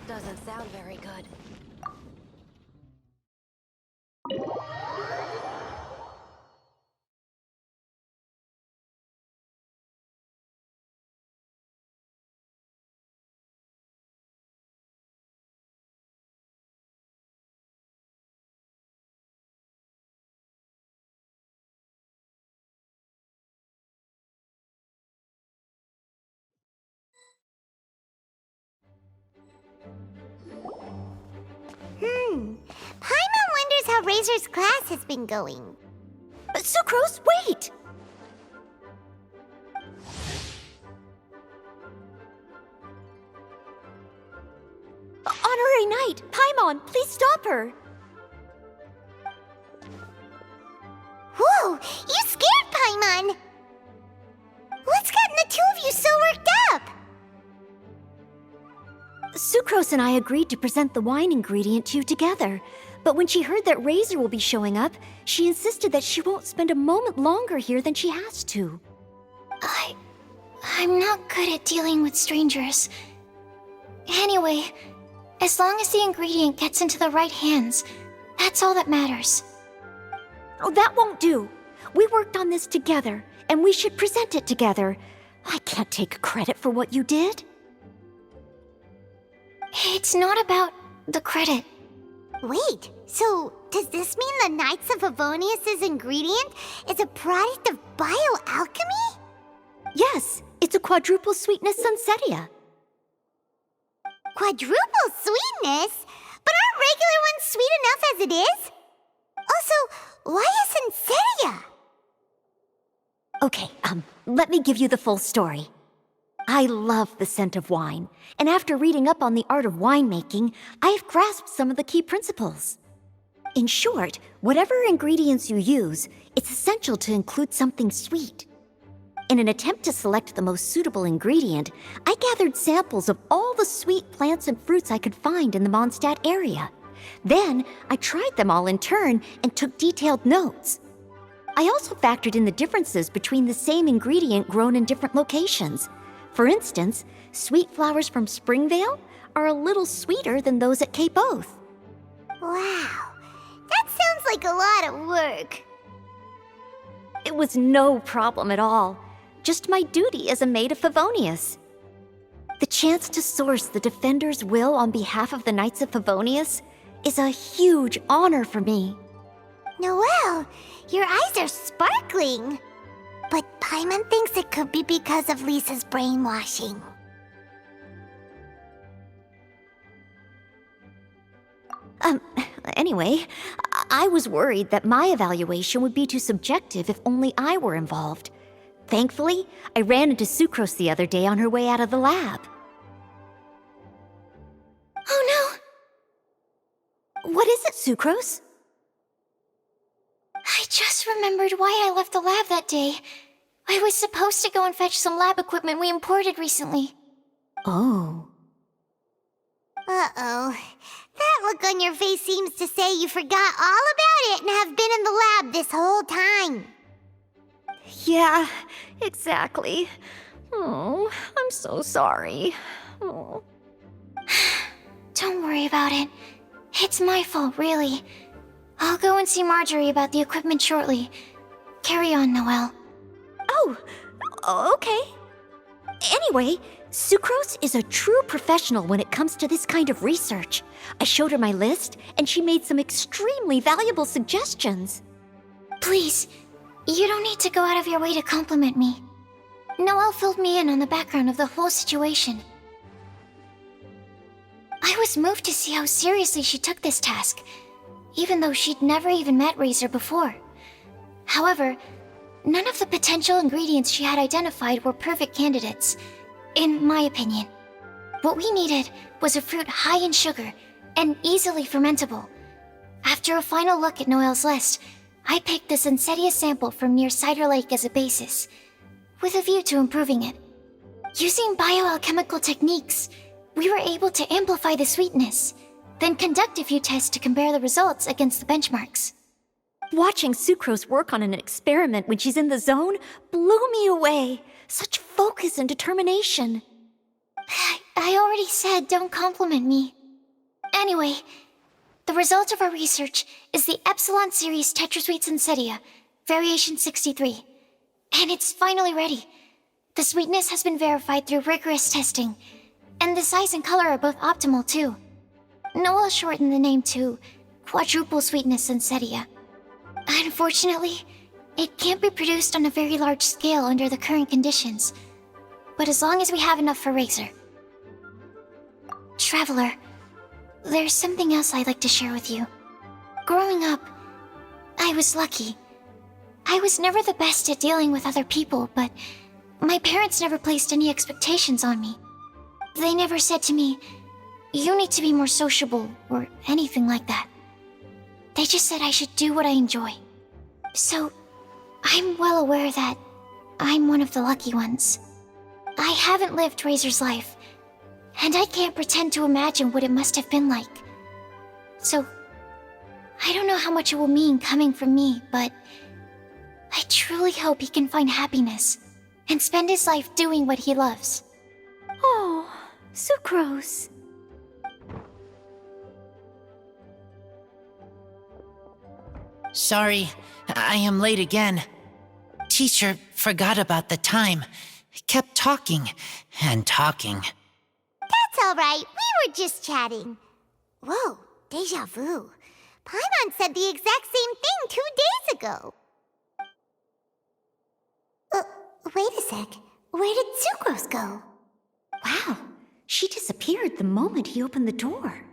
Doesn't sound very good. Paimon wonders how Razor's class has been going. Sucrose, wait! Honorary Knight, Paimon, please stop her! Whoa, you scared Paimon! What's gotten the two of you so worked up? Sucrose and I agreed to present the wine ingredient to you together. But when she heard that Razor will be showing up, she insisted that she won't spend a moment longer here than she has to. I'm not good at dealing with strangers. Anyway, as long as the ingredient gets into the right hands, that's all that matters. Oh, that won't do. We worked on this together, and we should present it together. I can't take credit for what you did. It's not about the credit. Wait, so does this mean the Knights of Favonius' ingredient is a product of bioalchemy? Yes, it's a quadruple sweetness sunsetia. Quadruple sweetness? But aren't regular ones sweet enough as it is? Also, why a sunsetia? Okay, let me give you the full story. I love the scent of wine, and after reading up on the art of winemaking, I have grasped some of the key principles. In short, whatever ingredients you use, it's essential to include something sweet. In an attempt to select the most suitable ingredient, I gathered samples of all the sweet plants and fruits I could find in the Mondstadt area. Then, I tried them all in turn and took detailed notes. I also factored in the differences between the same ingredient grown in different locations. For instance, sweet flowers from Springvale are a little sweeter than those at Cape Oath. Wow, that sounds like a lot of work. It was no problem at all. Just my duty as a maid of Favonius. The chance to source the Defender's will on behalf of the Knights of Favonius is a huge honor for me. Noelle, your eyes are sparkling. But Paimon thinks it could be because of Lisa's brainwashing. Anyway, I was worried that my evaluation would be too subjective if only I were involved. Thankfully, I ran into Sucrose the other day on her way out of the lab. Oh no! What is it, Sucrose? I just remembered why I left the lab that day. I was supposed to go and fetch some lab equipment we imported recently. Oh. Uh-oh. That look on your face seems to say you forgot all about it and have been in the lab this whole time. Yeah, exactly. Oh, I'm so sorry. Oh. Don't worry about it. It's my fault, really. I'll go and see Marjorie about the equipment shortly. Carry on, Noelle. Oh, okay. Anyway, Sucrose is a true professional when it comes to this kind of research. I showed her my list, and she made some extremely valuable suggestions. Please, you don't need to go out of your way to compliment me. Noelle filled me in on the background of the whole situation. I was moved to see how seriously she took this task, even though she'd never even met Razor before. However, none of the potential ingredients she had identified were perfect candidates, in my opinion. What we needed was a fruit high in sugar and easily fermentable. After a final look at Noelle's list, I picked the Sunsetia sample from near Cider Lake as a basis, with a view to improving it. Using bioalchemical techniques, we were able to amplify the sweetness, then conduct a few tests to compare the results against the benchmarks. Watching Sucrose work on an experiment when she's in the zone blew me away. Such focus and determination. I already said don't compliment me. Anyway, the result of our research is the Epsilon Series Tetrasweet Sunsetia, Variation 63. And it's finally ready. The sweetness has been verified through rigorous testing, and the size and color are both optimal too. Noelle shortened the name to Quadruple Sweetness Sunsetia. Unfortunately, it can't be produced on a very large scale under the current conditions, but as long as we have enough for Razor. Traveler, there's something else I'd like to share with you. Growing up, I was lucky. I was never the best at dealing with other people, but my parents never placed any expectations on me. They never said to me, "You need to be more sociable," or anything like that. They just said I should do what I enjoy. So, I'm well aware that I'm one of the lucky ones. I haven't lived Razor's life, and I can't pretend to imagine what it must have been like. So, I don't know how much it will mean coming from me, but I truly hope he can find happiness and spend his life doing what he loves. Oh, Sucrose. Sorry, I am late again. Teacher forgot about the time. Kept talking and talking. That's all right. We were just chatting. Whoa, deja vu. Paimon said the exact same thing 2 days ago. Wait a sec. Where did Sucrose go? Wow, she disappeared the moment he opened the door.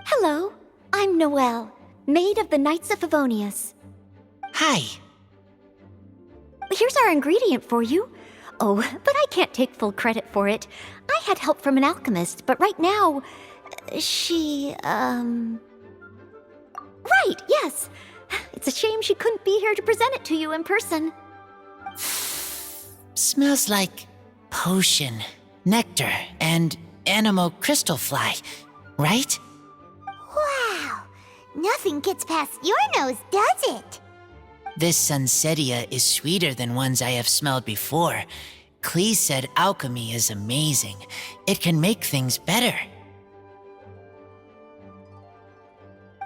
Hello, I'm Noelle, maid of the Knights of Favonius. Hi. Here's our ingredient for you. Oh, but I can't take full credit for it. I had help from an alchemist, but right now, Right, yes. It's a shame she couldn't be here to present it to you in person. Smells like potion, nectar, and anemo crystal fly, right? Wow! Nothing gets past your nose, does it? This Sunsetia is sweeter than ones I have smelled before. Klee said alchemy is amazing. It can make things better.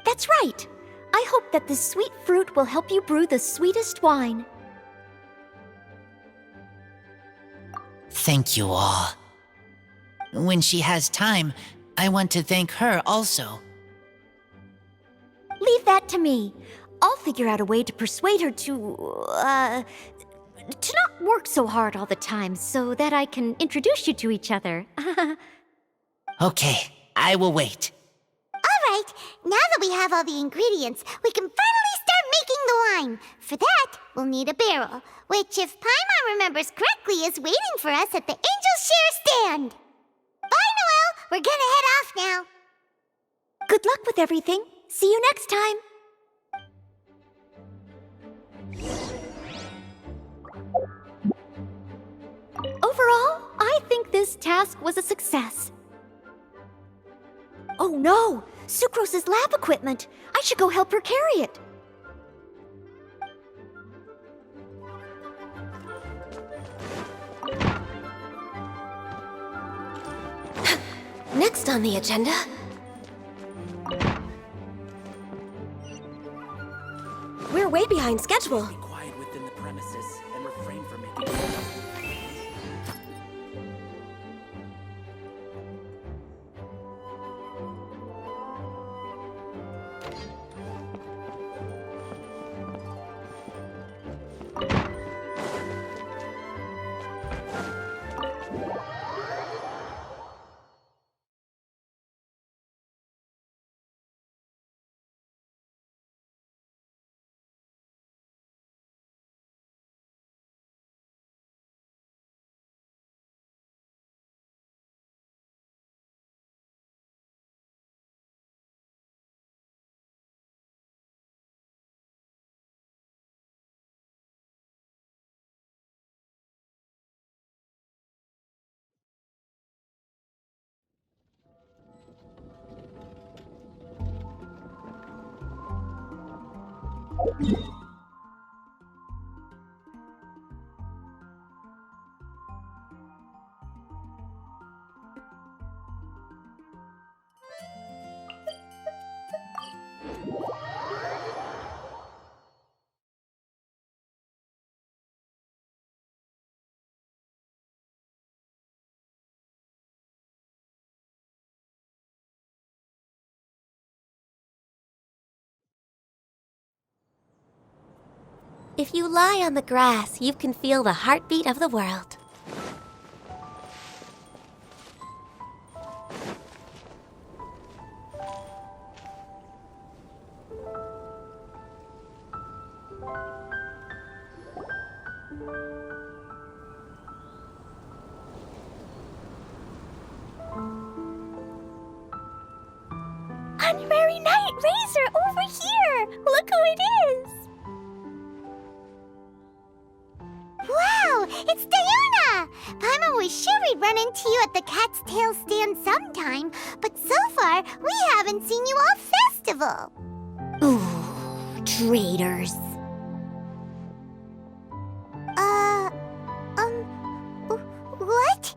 That's right. I hope that this sweet fruit will help you brew the sweetest wine. Thank you all. When she has time, I want to thank her also. Leave that to me. I'll figure out a way to persuade her to not work so hard all the time so that I can introduce you to each other. Okay, I will wait. All right, now that we have all the ingredients, we can finally start making the wine. For that, we'll need a barrel, which, if Paimon remembers correctly, is waiting for us at the Angel Share stand. Bye, Noelle. We're gonna head off now. Good luck with everything. See you next time. Overall, I think this task was a success. Oh no! Sucrose's lab equipment! I should go help her carry it. Next on the agenda... We're way behind schedule. Be quiet within the premises and refrain from making If you lie on the grass, you can feel the heartbeat of the world. Honorary Knight Razor over here! Look who it is! Wow, it's Diona! Paimon was sure we'd run into you at the Cat's Tail stand sometime, but so far, we haven't seen you all festival. Ooh, traitors. What?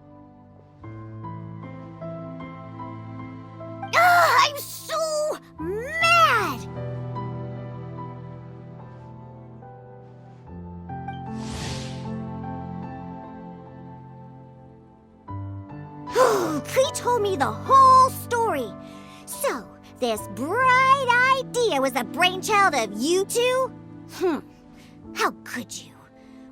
I'm so mad! Klee told me the whole story. So, this bright idea was the brainchild of you two? How could you?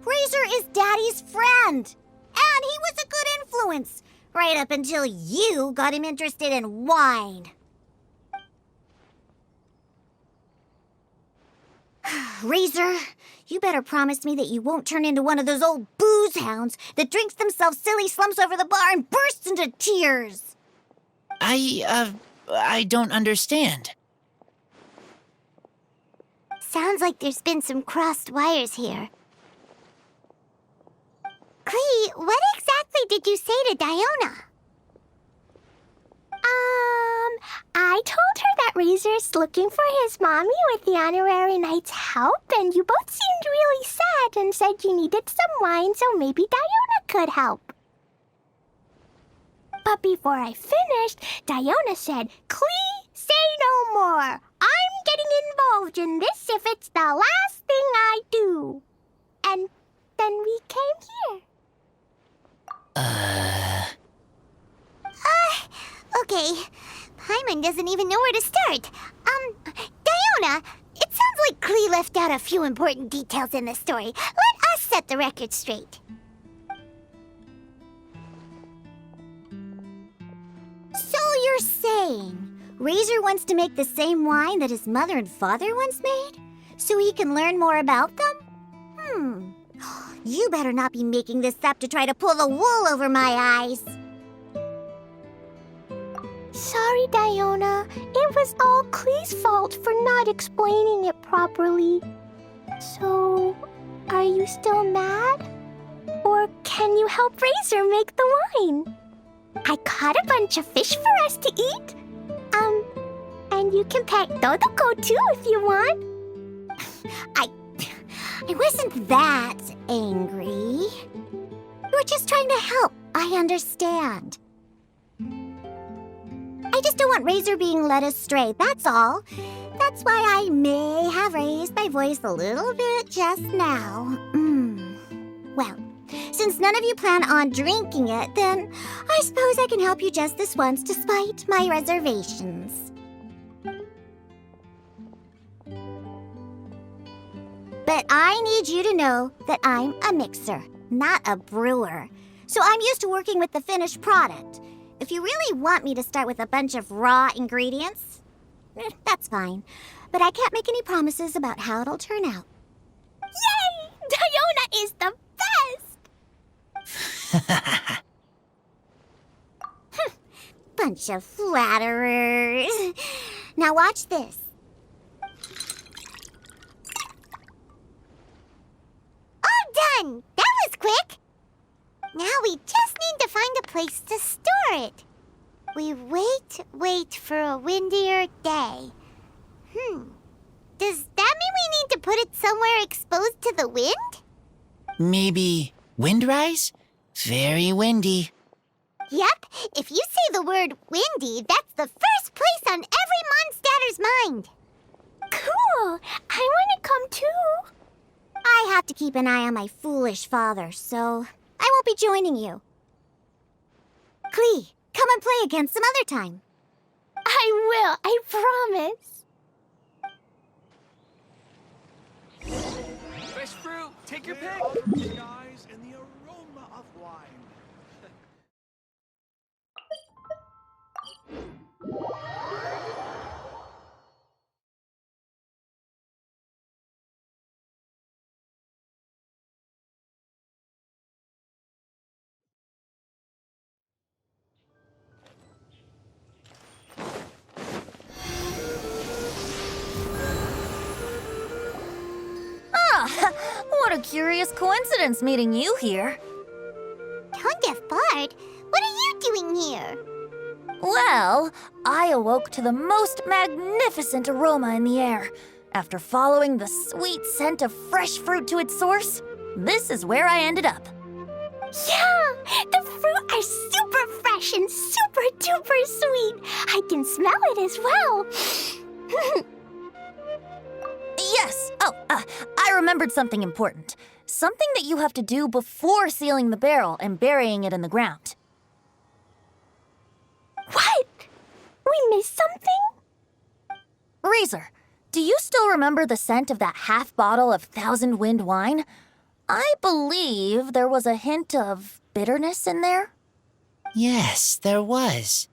Razor is Daddy's friend. And he was a good influence. Right up until you got him interested in wine. Razor, you better promise me that you won't turn into one of those old booze hounds that drinks themselves silly, slumps over the bar, and bursts into tears. I don't understand. Sounds like there's been some crossed wires here. Klee, what exactly did you say to Diona? I told her that Razor's looking for his mommy with the Honorary Knight's help, and you both seemed really sad and said you needed some wine, so maybe Diona could help. But before I finished, Diona said, "Klee, say no more. I'm getting involved in this if it's the last thing I do." And then we came here. Okay. Paimon doesn't even know where to start. Diona, it sounds like Klee left out a few important details in the story. Let us set the record straight. So you're saying Razor wants to make the same wine that his mother and father once made? So he can learn more about them? You better not be making this up to try to pull the wool over my eyes. Sorry, Diona. It was all Klee's fault for not explaining it properly. So, are you still mad? Or can you help Razor make the wine? I caught a bunch of fish for us to eat. And you can pet Dodoko too if you want. I wasn't that angry. You were just trying to help. I understand. I just don't want Razor being led astray, that's all. That's why I may have raised my voice a little bit just now. Well, since none of you plan on drinking it, then I suppose I can help you just this once despite my reservations. But I need you to know that I'm a mixer, not a brewer. So I'm used to working with the finished product. If you really want me to start with a bunch of raw ingredients, that's fine. But I can't make any promises about how it'll turn out. Yay! Diona is the best! Bunch of flatterers. Now watch this. All done! That was quick! Now we just need to find a place to store it. We wait for a windier day. Does that mean we need to put Somewhere exposed to the wind? Maybe windrise? Very windy. Yep, if you say the word windy, that's the first place on every Mondstatter's mind. Cool! I want to come too. I have to keep an eye on my foolish father, so I won't be joining you. Klee, come and play again some other time. I will, I promise. Fresh fruit, take your pick. The eyes and the aroma of wine. What a curious coincidence meeting you here. Tone Deaf Bard, what are you doing here? Well, I awoke to the most magnificent aroma in the air. After following the sweet scent of fresh fruit to its source, this is where I ended up. Yeah, the fruit are super fresh and super duper sweet. I can smell it as well. Yes! I remembered something important. Something that you have to do before sealing the barrel and burying it in the ground. What? We missed something? Razor, do you still remember the scent of that half bottle of Thousand Wind wine? I believe there was a hint of bitterness in there. Yes, there was.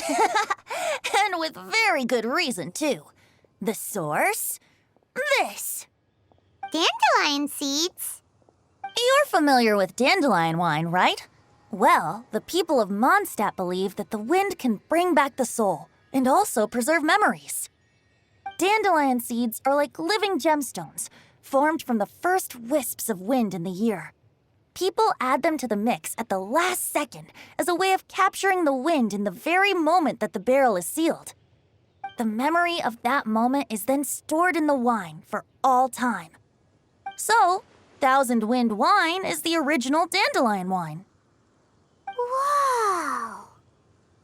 And with very good reason, too. The source? This. Dandelion seeds? You're familiar with dandelion wine, right? Well, the people of Mondstadt believe that the wind can bring back the soul and also preserve memories. Dandelion seeds are like living gemstones, formed from the first wisps of wind in the year. People add them to the mix at the last second as a way of capturing the wind in the very moment that the barrel is sealed. The memory of that moment is then stored in the wine for all time. So, Thousand Wind wine is the original dandelion wine. Whoa!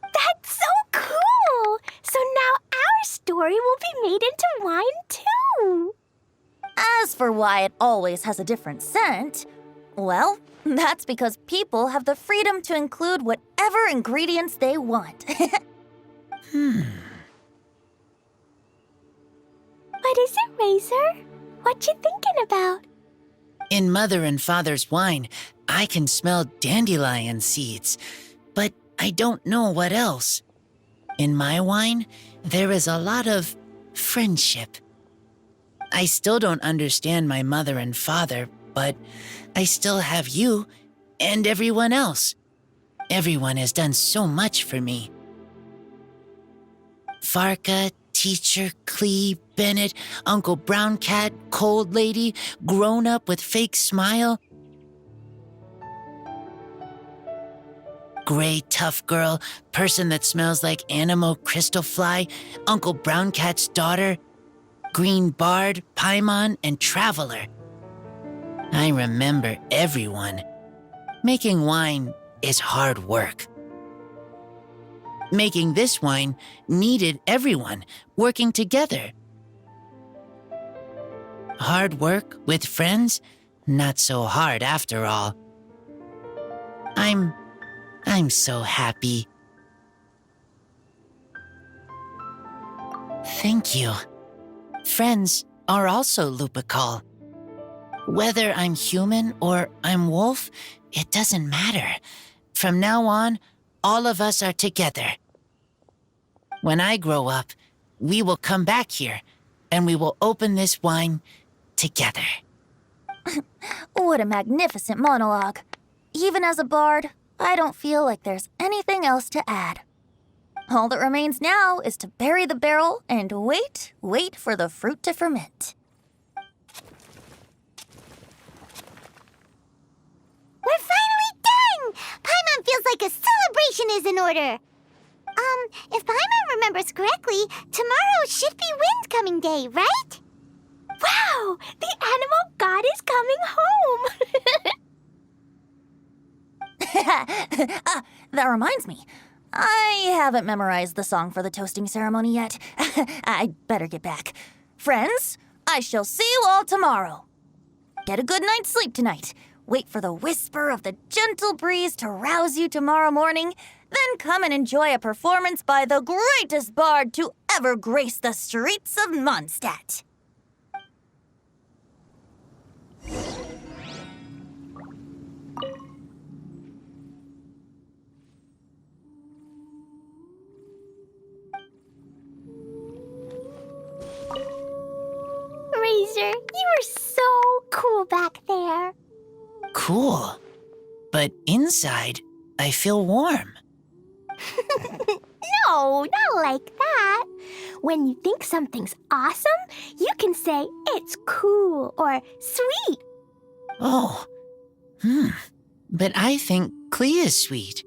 That's so cool! So now our story will be made into wine too. As for why it always has a different scent, well, that's because people have the freedom to include whatever ingredients they want. What is it, Razor? What you thinking about? In Mother and Father's wine, I can smell dandelion seeds, but I don't know what else. In my wine, there is a lot of friendship. I still don't understand my mother and father, but I still have you and everyone else. Everyone has done so much for me. Farka, Teacher, Klee, Bennett, Uncle Brown Cat, Cold Lady, Grown Up with Fake Smile, Gray Tough Girl, Person that Smells like Animo Crystal Fly, Uncle Brown Cat's Daughter, Green Bard, Paimon, and Traveler. I remember everyone. Making wine is hard work. Making this wine needed everyone working together. Hard work with friends? Not so hard after all. I'm so happy. Thank you. Friends are also Lupical. Whether I'm human or I'm wolf, it doesn't matter. From now on, all of us are together. When I grow up, we will come back here, and we will open this wine together. What a magnificent monologue. Even as a bard, I don't feel like there's anything else to add. All that remains now is to bury the barrel and wait for the fruit to ferment. We're finally done! Paimon feels like a celebration is in order. If Paimon remembers correctly, tomorrow should be Windcoming Day, right? Wow! The animal god is coming home! That reminds me. I haven't memorized the song for the toasting ceremony yet. I'd better get back. Friends, I shall see you all tomorrow. Get a good night's sleep tonight. Wait for the whisper of the gentle breeze to rouse you tomorrow morning. Then come and enjoy a performance by the greatest bard to ever grace the streets of Mondstadt. Razor, you are so cool back there. Cool. But inside, I feel warm. No, not like that. When you think something's awesome, you can say it's cool or sweet. Oh. But I think Klee is sweet.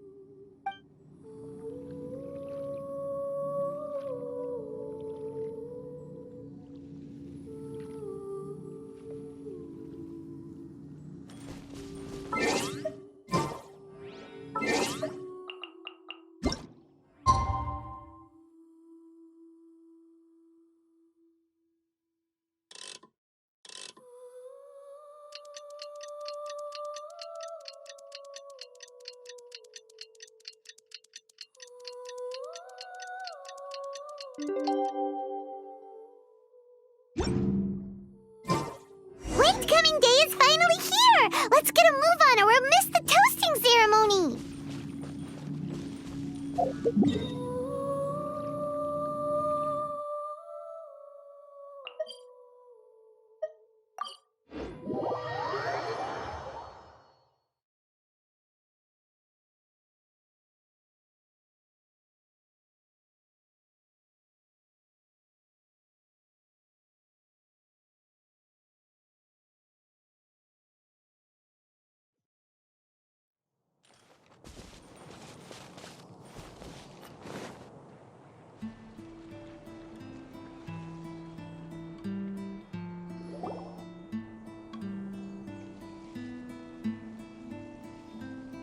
Windcoming Day is finally here! Let's get a move on or we'll miss the toasting ceremony!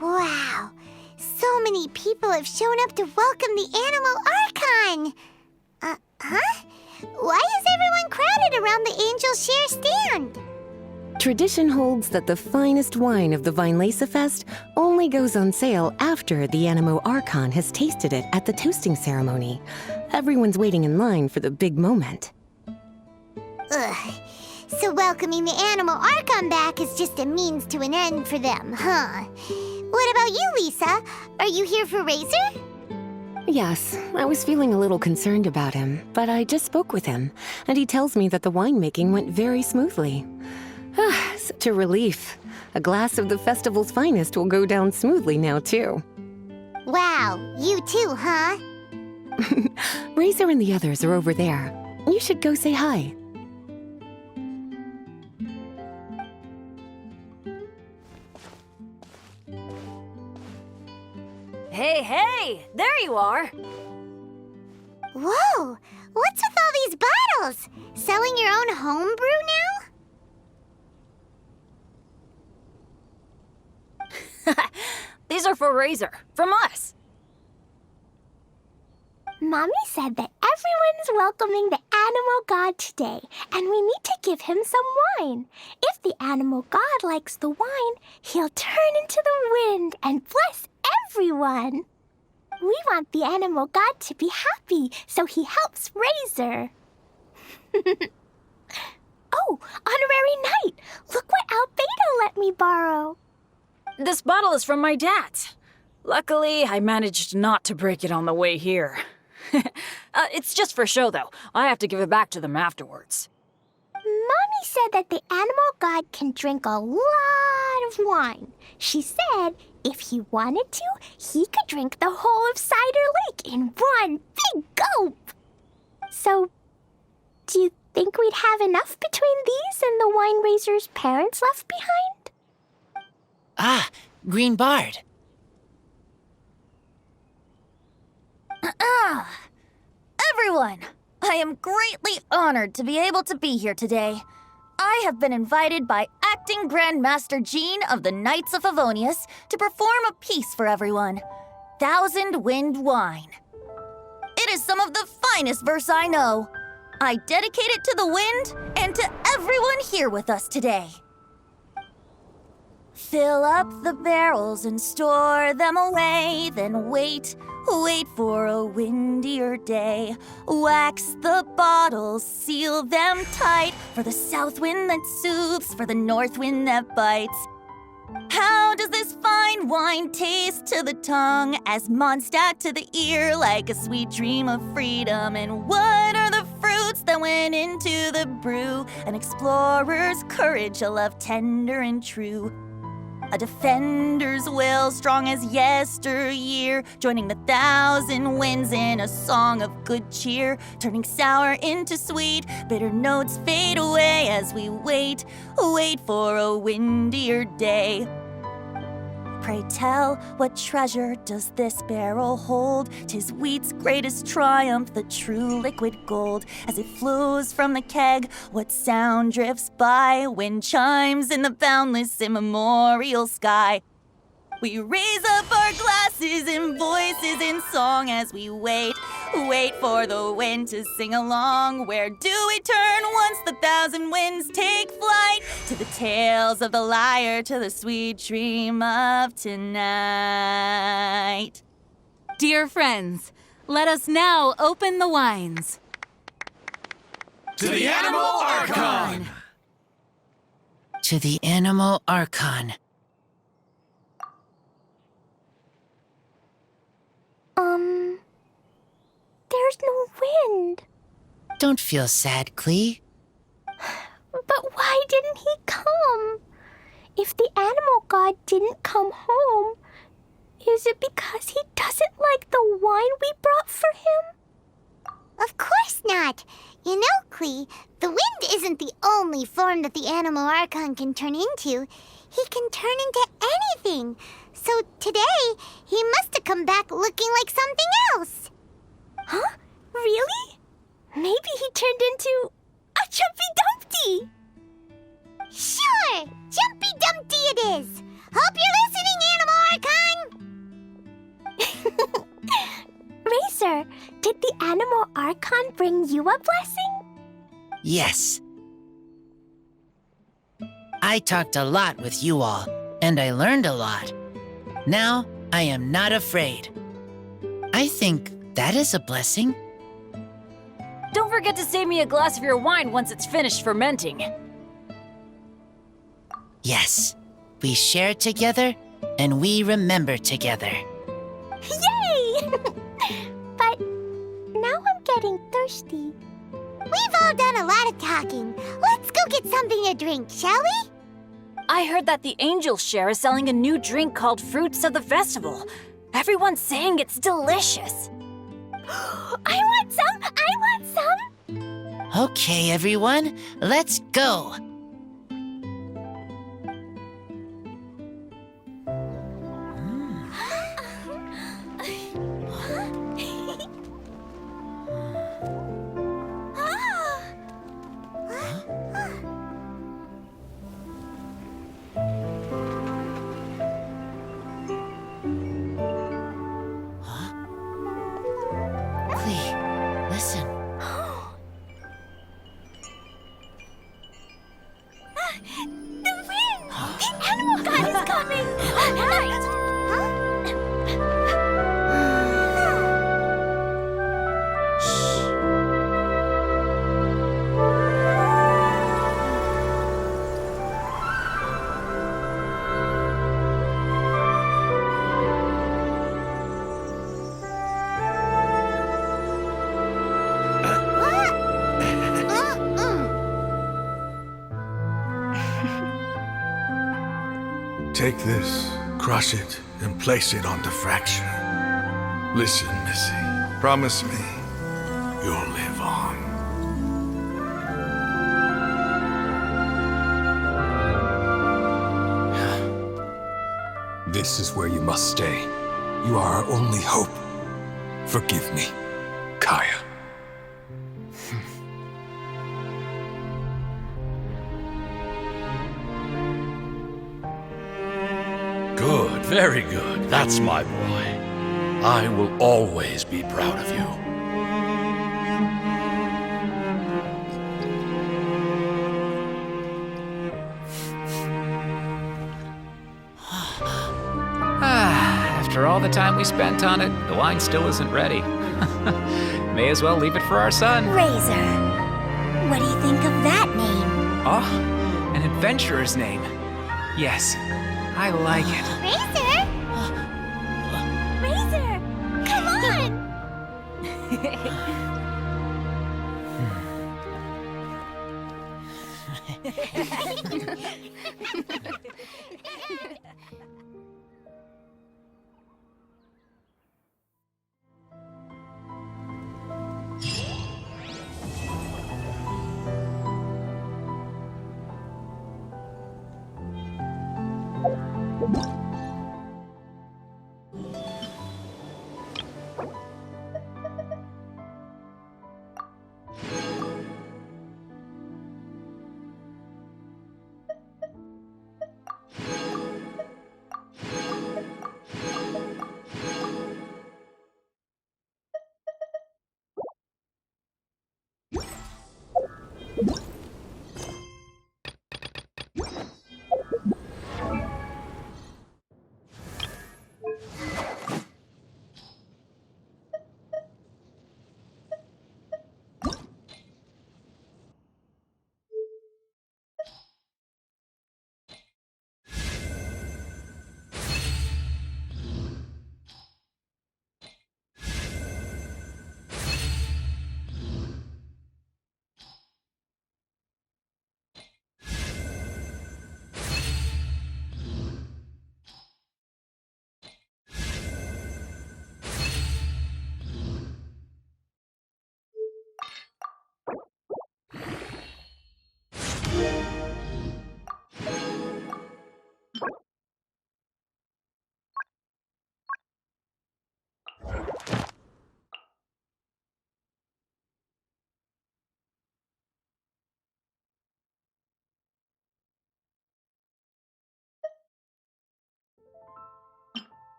Wow, so many people have shown up to welcome the Animal Archon! Huh? Why is everyone crowded around the Angel Share stand? Tradition holds that the finest wine of the Vinelasa Fest only goes on sale after the Animo Archon has tasted it at the toasting ceremony. Everyone's waiting in line for the big moment. Ugh. So welcoming the Animal Archon back is just a means to an end for them, huh? What about you, Lisa? Are you here for Razor? Yes, I was feeling a little concerned about him, but I just spoke with him, and he tells me that the winemaking went very smoothly. Such a relief. A glass of the festival's finest will go down smoothly now, too. Wow, you too, huh? Razor and the others are over there. You should go say hi. Hey, there you are. Whoa, what's with all these bottles? Selling your own homebrew now? These are for Razor, from us. Mommy said that everyone's welcoming the animal god today, and we need to give him some wine. If the animal god likes the wine, he'll turn into the wind and bless everyone. We want the animal god to be happy, so he helps Razor. Oh, honorary knight! Look what Albedo let me borrow. This bottle is from my dad's. Luckily, I managed not to break it on the way here. It's just for show, though. I have to give it back to them afterwards. Mommy said that the animal god can drink a lot of wine. She said if he wanted to, he could drink the whole of Cider Lake in one big gulp. So, do you think we'd have enough between these and the wine raiser's parents left behind? Ah, Green Bard. Everyone, I am greatly honored to be able to be here today. I have been invited by Acting Grandmaster Jean of the Knights of Favonius to perform a piece for everyone. Thousand Wind Wine. It is some of the finest verse I know. I dedicate it to the wind and to everyone here with us today. Fill up the barrels and store them away, then wait for a windier day. Wax the bottles, seal them tight, for the south wind that soothes, for the north wind that bites. How does this fine wine taste to the tongue, as Mondstadt to the ear, like a sweet dream of freedom? And what are the fruits that went into the brew? An explorer's courage, a love tender and true. A defender's will, strong as yesteryear, joining the thousand winds in a song of good cheer, turning sour into sweet, bitter notes fade away as we wait for a windier day. Pray tell, what treasure does this barrel hold? 'Tis wheat's greatest triumph, the true liquid gold. As it flows from the keg, what sound drifts by? Wind chimes in the boundless immemorial sky. We raise up our glasses and voices in song as we wait for the wind to sing along. Where do we turn once the thousand winds take flight? To the tales of the lyre, to the sweet dream of tonight. Dear friends, let us now open the wines. To the Animal Archon! To the Animal Archon. There's no wind. Don't feel sad, Klee. But why didn't he come? If the animal god didn't come home, is it because he doesn't like the wine we brought for him? Of course not. You know, Klee, the wind isn't the only form that the Animal Archon can turn into. He can turn into anything. So today, he must have come back looking like something else. Huh? Really? Maybe he turned into a Jumpy Dumpty. Sure! Jumpy Dumpty it is! Hope you're listening, Animal Archon! Racer, did the Animal Archon bring you a blessing? Yes. I talked a lot with you all, and I learned a lot. Now, I am not afraid. I think that is a blessing. Don't forget to save me a glass of your wine once it's finished fermenting. Yes, we share together, and we remember together. Yay! But now I'm getting thirsty. We've all done a lot of talking. Let's go get something to drink, shall we? I heard that the Angel Share is selling a new drink called Fruits of the Festival. Everyone's saying it's delicious. I want some! I want some! Okay, everyone, let's go. Listen. The wind! The animal god is coming! All right! Take this, crush it, and place it on the fracture. Listen, Missy. Promise me you'll live on. This is where you must stay. You are our only hope. Forgive me, Kaya. Very good. That's my boy. I will always be proud of you. After all the time we spent on it, the wine still isn't ready. May as well leave it for our son. Razor. What do you think of that name? Oh, an adventurer's name. Yes, I like it. Razor! Razor! Come on!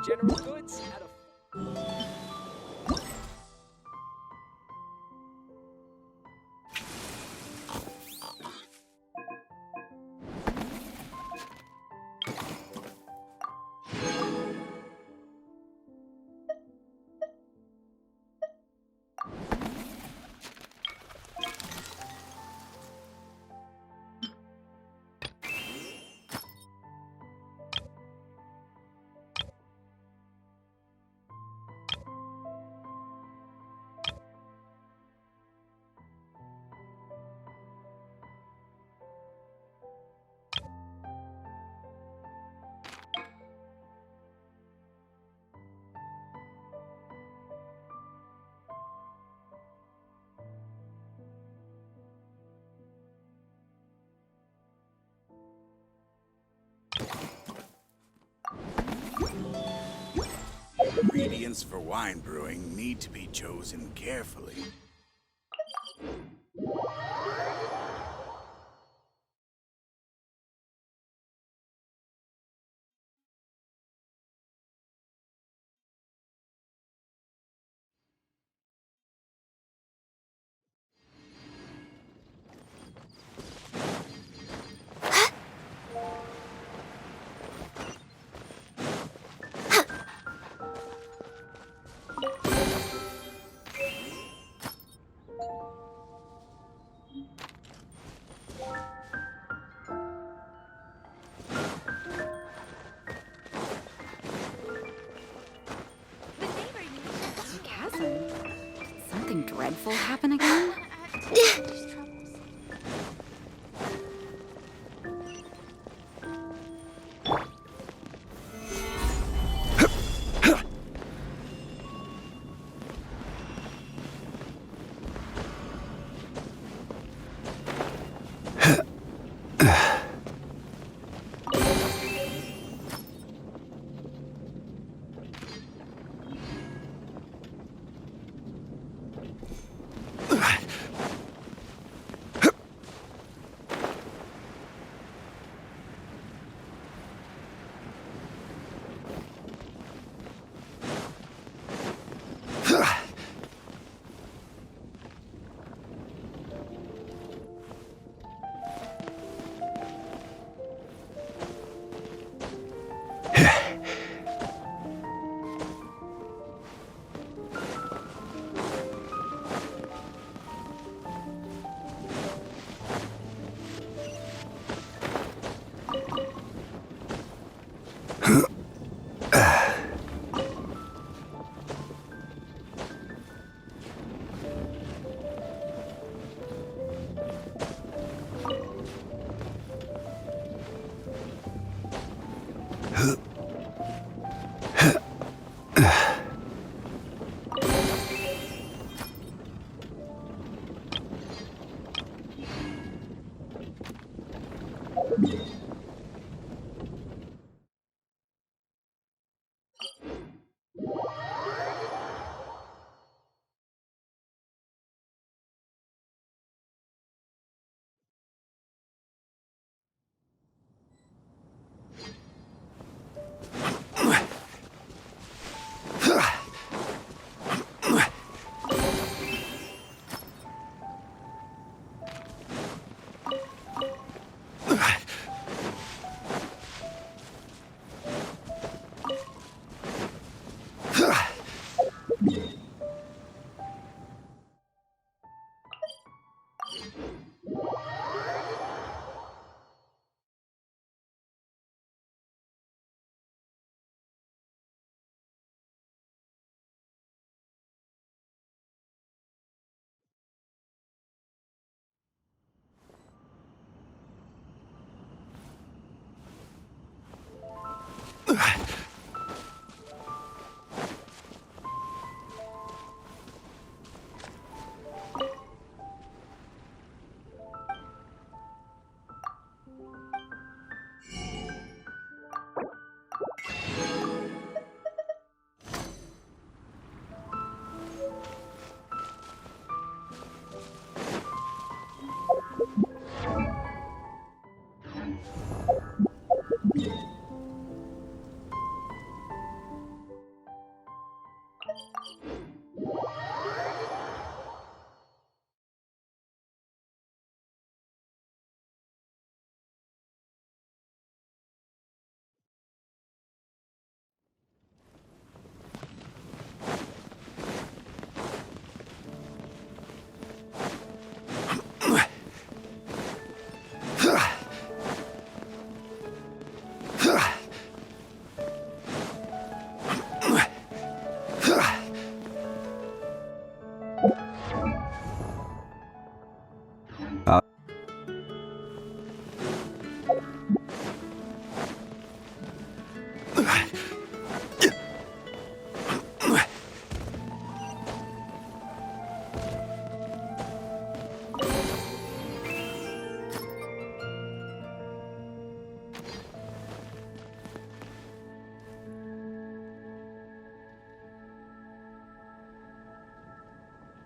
General goods at a... Ingredients for wine brewing need to be chosen carefully. Something dreadful happen again?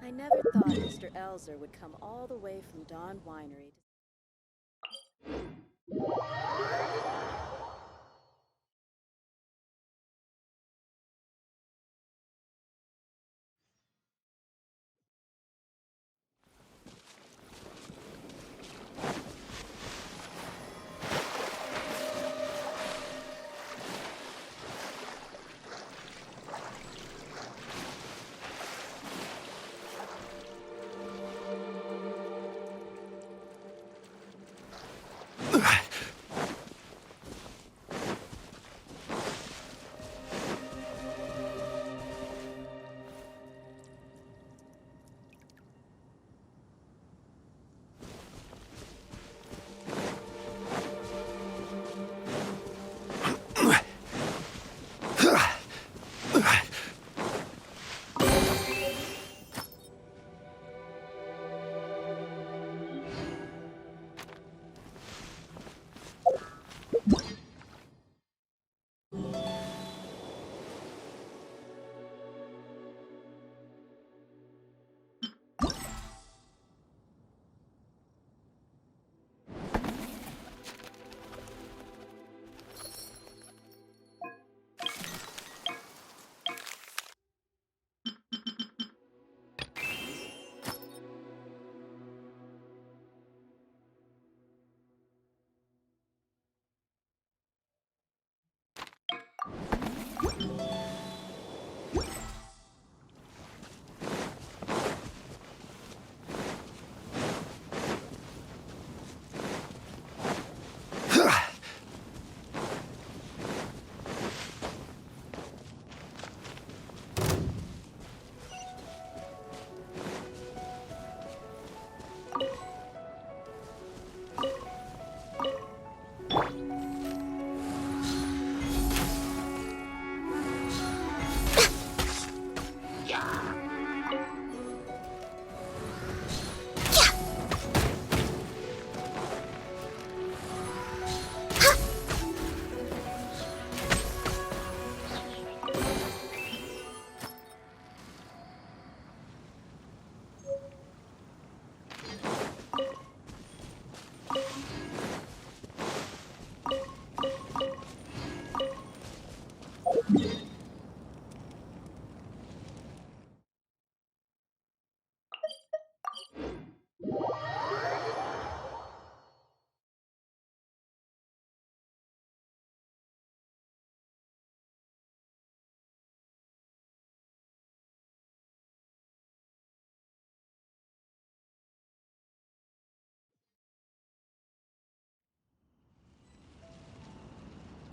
I never thought Mr. Elzer would come all the way from Dawn Winery.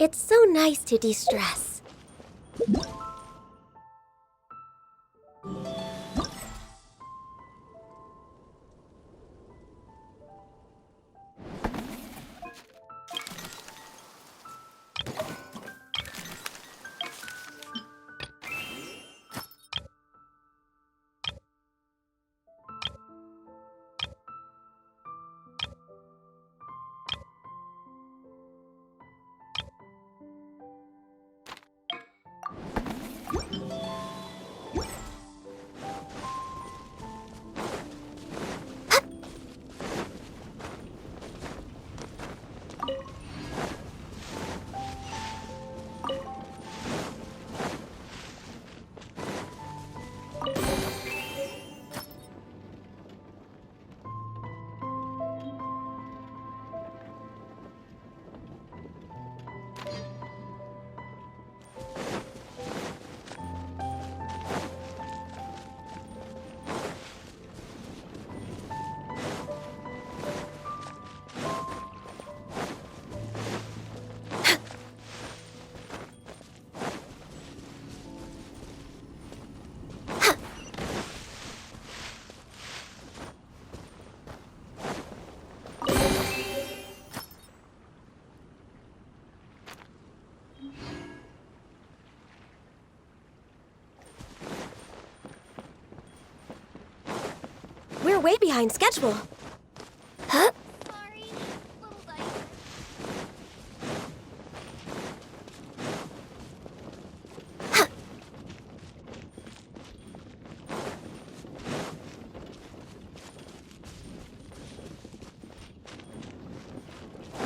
It's so nice to de-stress. We're way behind schedule. Huh? Sorry, little dice.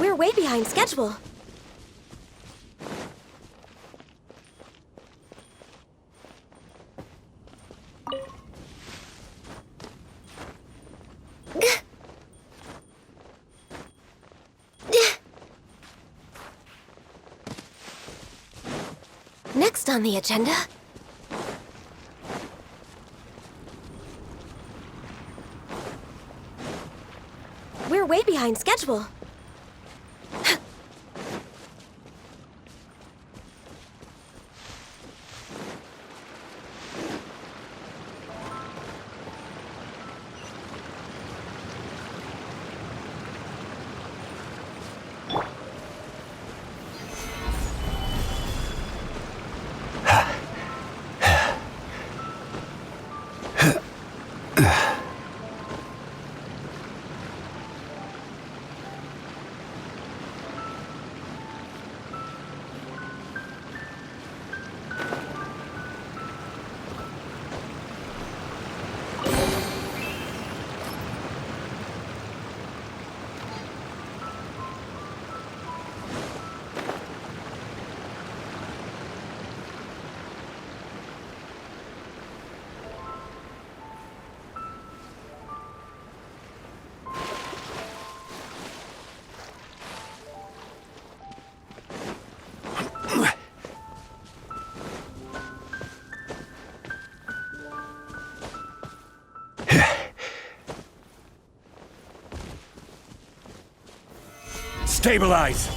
We're way behind schedule. Next on the agenda. We're way behind schedule. Stabilize!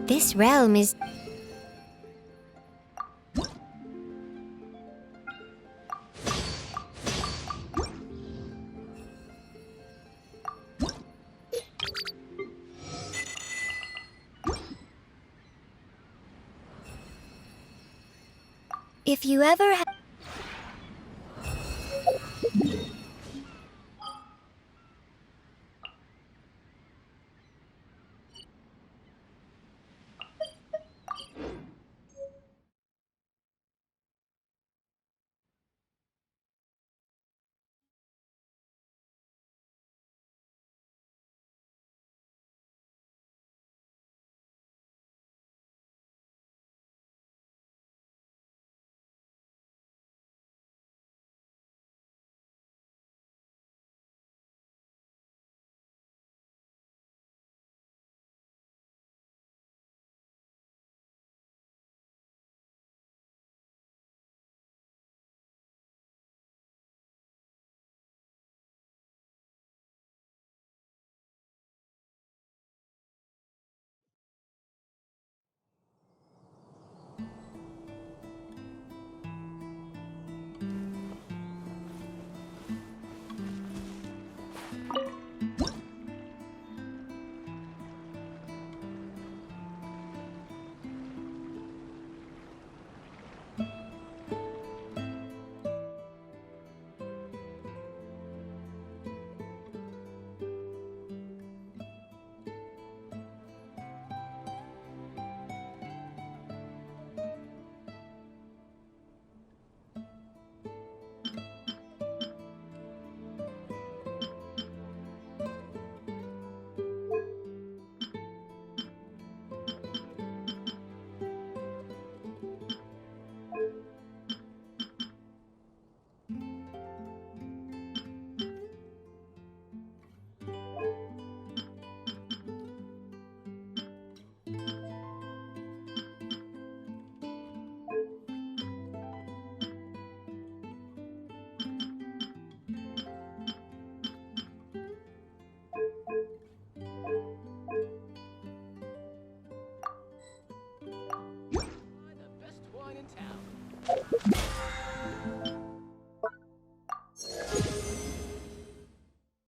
This realm is... If you ever